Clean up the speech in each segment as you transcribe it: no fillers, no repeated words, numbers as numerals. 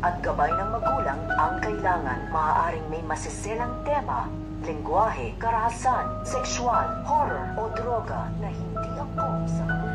at gabay ng magulang ang kailangan. Maaaring may masiselang tema, lengguwahe, karahasan, sexual, horror o droga na hindi angkop sa mga.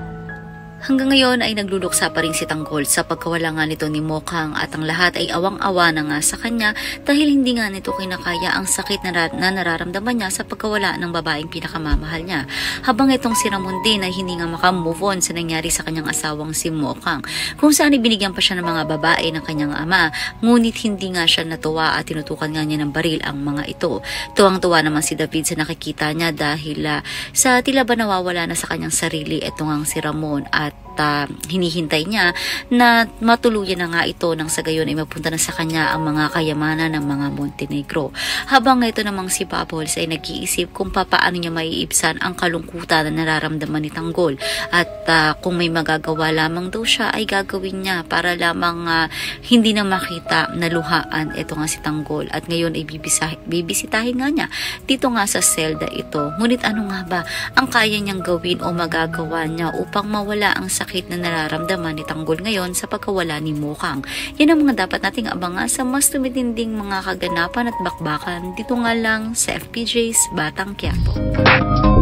Hanggang ngayon ay nagluluksa pa rin si Tanggol sa pagkawala nga nito ni Mokang at ang lahat ay awang-awa na nga sa kanya dahil hindi nga nito kinakaya ang sakit na nararamdaman niya sa pagkawala ng babaeng pinakamamahal niya. Habang itong si Ramon din ay hindi nga makamove on sa nangyari sa kanyang asawang si Mokang, kung saan ibinigyan pa siya ng mga babae ng kanyang ama, ngunit hindi nga siya natuwa at tinutukan nga niya ng baril ang mga ito. Tuwang-tuwa naman si David sa nakikita niya dahil sa tila ba nawawala na sa kanyang sarili itong ang si Ramon at hinihintay niya na matuluyan na nga ito nang sa gayon ay mapunta na sa kanya ang mga kayamanan ng mga Montenegro. Habang ito namang si Bubbles ay nag-iisip kung paano niya maiibsan ang kalungkutan na nararamdaman ni Tanggol at kung may magagawa lamang daw siya ay gagawin niya para lamang hindi na makita na luhaan ito nga si Tanggol at ngayon ay bibisitahin nga niya dito nga sa selda ito. Ngunit ano nga ba ang kaya niyang gawin o magagawa niya upang mawala ang sakit na nararamdaman ni Tanggol ngayon sa pagkawala ni Mokang? Yan ang mga dapat nating abangan sa mas tumitinding mga kaganapan at bakbakan dito nga lang sa FPJ's Batang Quiapo.